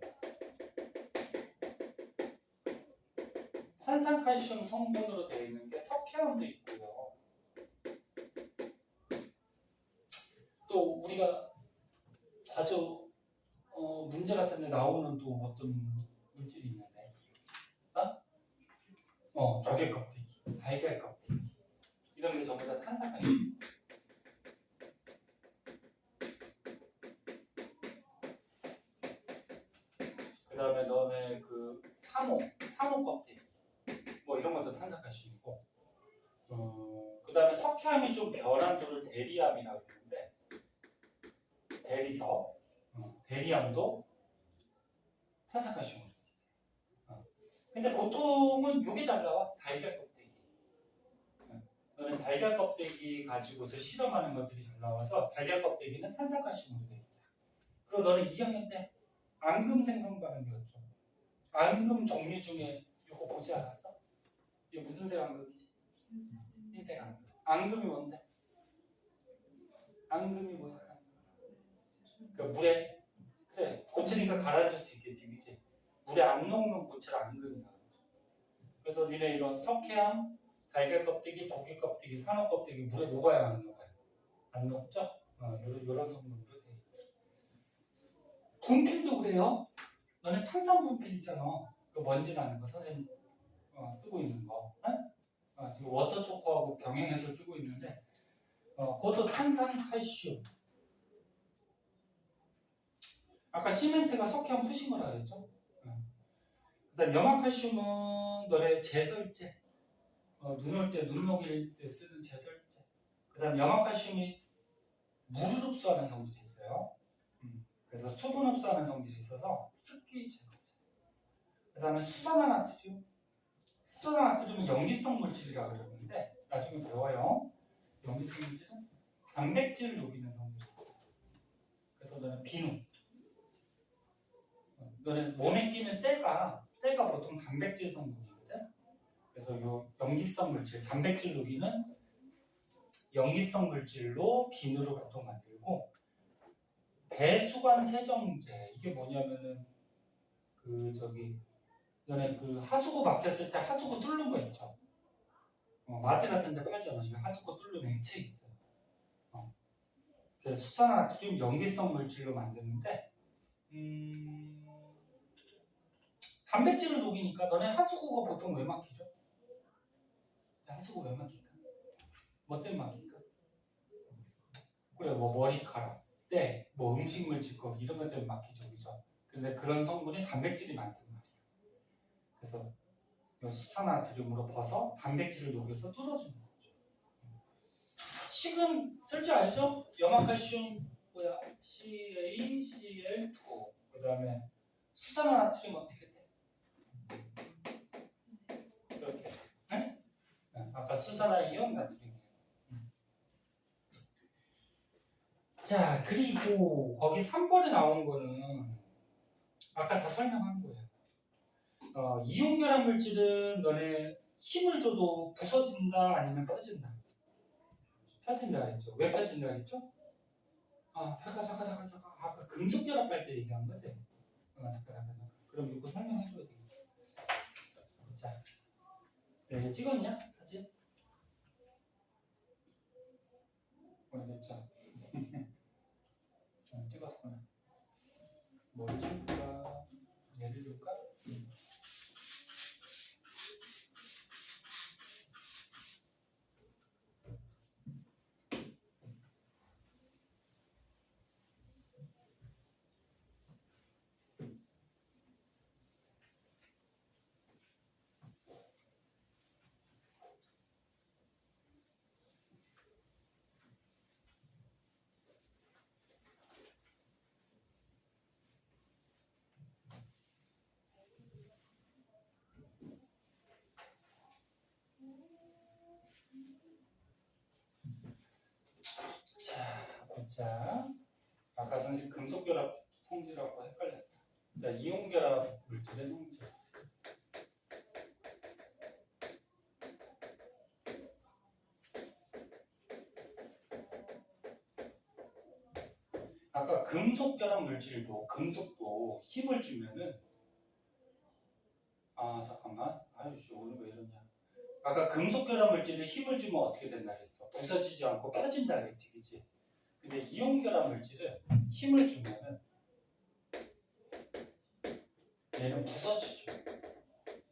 탄산칼슘 성분으로 되어 있는 게 석회암도 있고요. 또 우리가 자주 문제 같은 데 나오는 또 어떤 물질이 있는데 조개 껍데기, 달걀 껍데기 이런 게 전부 다 탄산칼슘. 그 다음에 너네 그 사모 껍데기 뭐 이런 것도 탄산칼슘이고 그 다음에 석회암이 좀 변한 돌을 대리암이라고 하는데 대리석 대리암도 탄산칼슘으로 돼 있어요. 근데 보통은 요게 잘 나와. 달걀 껍데기. 너는 달걀 껍데기 가지고서 실험하는 것들이 잘 나와서 달걀 껍데기는 탄산칼슘으로 돼 있다. 그리고 너는 2학년 때 앙금 생성반응 배웠죠. 앙금 종류 중에 이거 보지 않았어? 이게 무슨 색 앙금이지? 흰색 앙금. 앙금이 뭔데? 앙금이 뭐야? 그 물에 그래 고체니까 가라앉을 수 있겠지, 그치? 물에 안 녹는 고체를 앙금이라고 하죠. 그래서 니네 이런 석회암, 달걀 껍데기, 조개 껍데기, 산호 껍데기 물에 녹아야 안 녹아요? 안 녹죠? 이런 성분으로 돼 있죠. 분필도 그래요. 너네 탄산 분필 있잖아. 그 먼지 나는 거 선생님 쓰고 있는 거. 지금 워터초코하고 병행해서 쓰고 있는데 그것도 탄산칼슘. 아까 시멘트가 석회암 푸신 거라 그랬죠? 그다음 염화칼슘은 너네 제설제 눈 올 때, 눈 녹일 때 쓰는 제설제. 그 다음에 염화칼슘이 물을 흡수하는 성질이 있어요. 그래서 수분 흡수하는 성질이 있어서 습기 제거제. 그 다음에 수산화나트륨. 수산화나트륨은 염기성 물질이라고 그러는데 나중에 배워요. 염기성 물질은 단백질을 녹이는 성질이 있어요. 그래서 너는 비누. 너는 몸에 끼는 때가 보통 단백질 성분이거든. 그래서 요 염기성 물질, 단백질 녹이는 염기성 물질로 비누를 보통 만들고, 배수관 세정제, 이게 뭐냐면은 너네 그 하수구 막혔을 때 하수구 뚫는 거 있죠. 마트 같은 데 팔잖아. 이거 하수구 뚫는 액체 있어. 그래서 수산화나트륨 염기성 물질로 만드는데, 단백질을 녹이니까 너네 하수구가 보통 왜 막히죠? 하수구 왜 막힐까? 뭐 때문에 막힐까? 그래, 뭐 머리카락, 때, 뭐 음식물 찌꺼기 이런 것 때문에 막히죠, 그죠? 근데 그런 성분이 단백질이 많단 말이야. 그래서 이 수산화나트륨으로 퍼서 단백질을 녹여서 뚫어주는 거죠. 식은 쓸 줄 알죠? 염화칼슘 뭐야? CaCl2. 그 다음에 수산화나트륨 어떻게 돼? 이렇게. 네? 아까 수산화이온 나트륨이에요. 자, 그리고 거기 3번에 나온 거는 아까 다 설명한 거예요. 이온결합 물질은 너네 힘을 줘도 부서진다 아니면 펴진다. 펴진다 했죠. 왜 펴진다 했죠? 잠깐. 아까 금속 결합할 때 얘기한 거지? 잠깐. 그럼 이거 설명해줘야 되겠다. 자, 네, 찍었냐? 사진? 됐죠? 찍었구나. 뭘 줄까? 예를 줄까? 자, 보자. 아까 선생님 금속 결합 성질하고 헷갈렸다. 자, 이온 결합 물질의 성질. 아까 금속 결합 물질도 금속도 힘을 주면은 잠깐만. 아유씨 오늘 왜 이러냐. 아까 금속 결합 물질에 힘을 주면 어떻게 된다 그랬어? 부서지지 않고 펴진다 그랬지, 그치? 근데 이온 결합 물질은 힘을 주면은 얘는 부서지죠.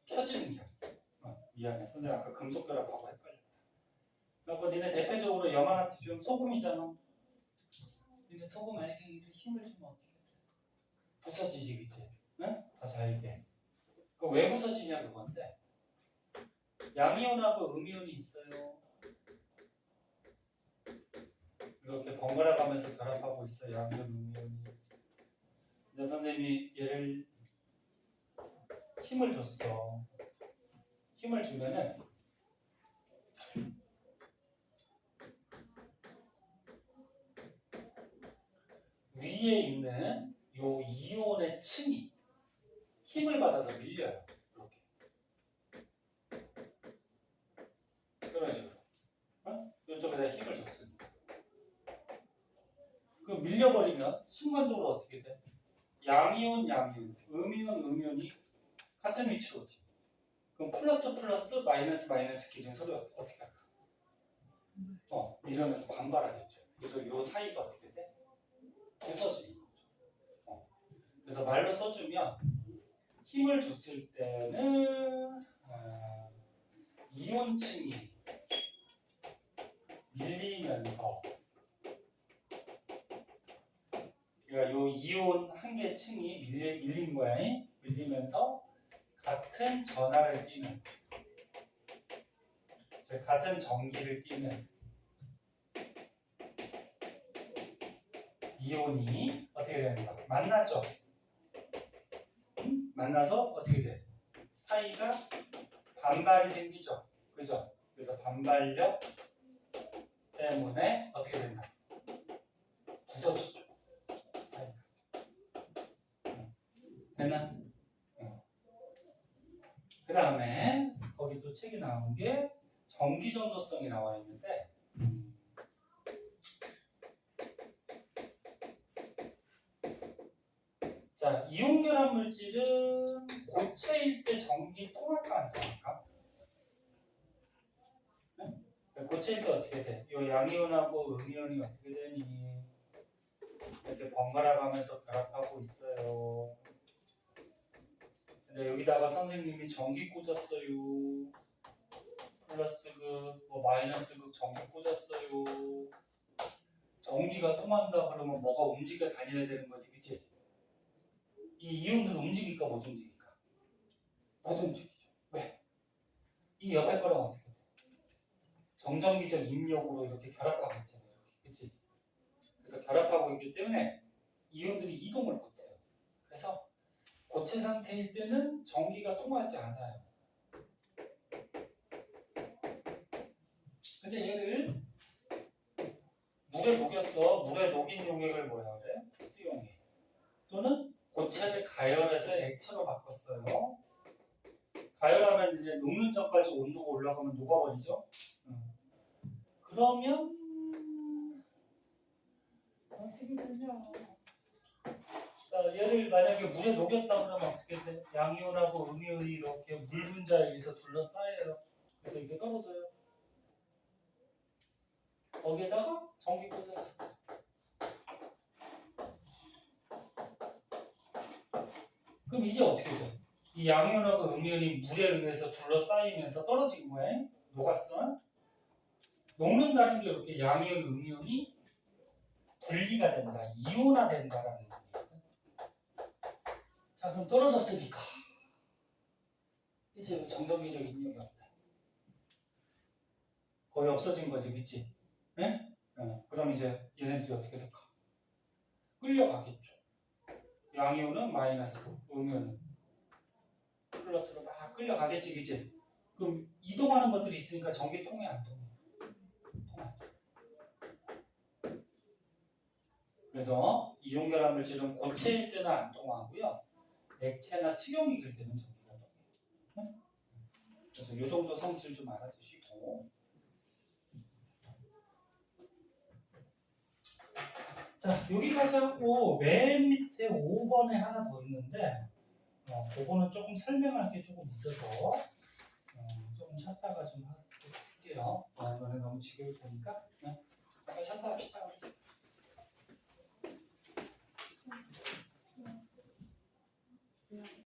펴지는 게 아니야. 미안해. 선생님 아까 금속 결합하고 헷갈렸다. 그래서 니네 대표적으로 염화나트륨 소금이잖아. 니네 소금 알갱이를 힘을 주면 어떻게 돼? 부서지지, 그치? 응? 더 잘게. 왜 부서지냐 그건데, 양이온하고 음이온이 있어요. 이렇게 번갈아 가면서 결합하고 있어요. 양이온, 음이온이. 근데 선생님이 얘를 힘을 줬어. 힘을 주면은 위에 있는 요 이온의 층이 힘을 받아서 밀려요. 이렇게. 그런 식으로. 이쪽에다 힘을 줬습니다. 그 밀려버리면 순간적으로 어떻게 돼? 양이온, 음이온이 같은 위치로 오지. 그럼 플러스 마이너스끼리 서로 어떻게 할까? 이러면서 반발하겠죠. 그래서 요 사이가 어떻게 돼? 부서지는 거죠. 그래서 말로 써주면 힘을 줬을 때는 이온층이 밀리면서, 그러니까 요 이온 한 개 층이 밀린 거야. 밀리면서 같은 전하를 띠는 같은 전기를 띠는 이온이 어떻게 된다? 만나죠. 만나서 어떻게 돼? 사이가 반발이 생기죠. 그죠? 그래서 반발력 때문에 어떻게 된다? 부서지죠. 사이가. 됐나? 그 다음에 거기 또 책이 나온 게 전기전도성이 나와 있는데 자, 이온결합 물질은 고체일 때 전기 통할까 안 통할까? 네? 고체일 때 어떻게 돼? 이 양이온하고 음이온이 어떻게 되니? 이렇게 번갈아 가면서 결합하고 있어요. 근데 여기다가 선생님이 전기 꽂았어요. 플러스극, 뭐 마이너스극 전기 꽂았어요. 전기가 통한다 그러면 뭐가 움직여 다녀야 되는 거지, 그치? 이 이온들 움직일까 못 움직일까? 못 움직이죠. 왜? 이 옆에 거랑 어떻게 돼? 정전기적 인력으로 이렇게 결합하고 있잖아요. 그치? 그래서 결합하고 있기 때문에 이온들이 이동을 못해요. 그래서 고체 상태일 때는 전기가 통하지 않아요. 근데 얘를 물에 녹였어. 물에 녹인 용액을 뭐라 그래? 수용액. 또는 고체를 가열해서 액체로 바꿨어요. 가열하면 이제 녹는 전까지 온도가 올라가면 녹아버리죠. 그러면 어떻게 되냐? 자, 얘를 만약에 물에 녹였다 그러면 어떻게 돼? 양이온하고 음이온이 이렇게 물 분자에 의해서 둘러싸여요. 그래서 이게 떨어져요. 거기에다가 전기 꽂았어. 그럼 이제 어떻게 돼? 이 양이온하고 음이온이 물에 의해서 둘러싸이면서 떨어진 거야. 녹았어. 녹는다는 게 이렇게 양이온, 음이온이 분리가 된다, 이온화된다라는 얘기예요. 자, 그럼 떨어졌으니까 이제 정전기적 인력이 없다. 거의 없어진 거지, 그치? 네? 그럼 이제 얘네들이 어떻게 될까? 끌려가겠죠. 양이온은 마이너스고 음이온은 플러스로 막 끌려가겠지, 그치? 그럼 이동하는 것들이 있으니까 전기 통해 안 통해? 통하죠. 그래서 이온 결합 물질은 고체일 때는 안 통하고요. 액체나 수용액일 때는 전기가 통해요. 그래서 이 정도 성질 좀 알아두시고. 자, 여기까지 하고 맨 밑에 5번에 하나 더 있는데 그거는 조금 설명할 게 조금 있어서 조금 쉬었다가 좀 할게요. 이번에 너무 지겨울 테니까 잠깐 쉬었다 합시다.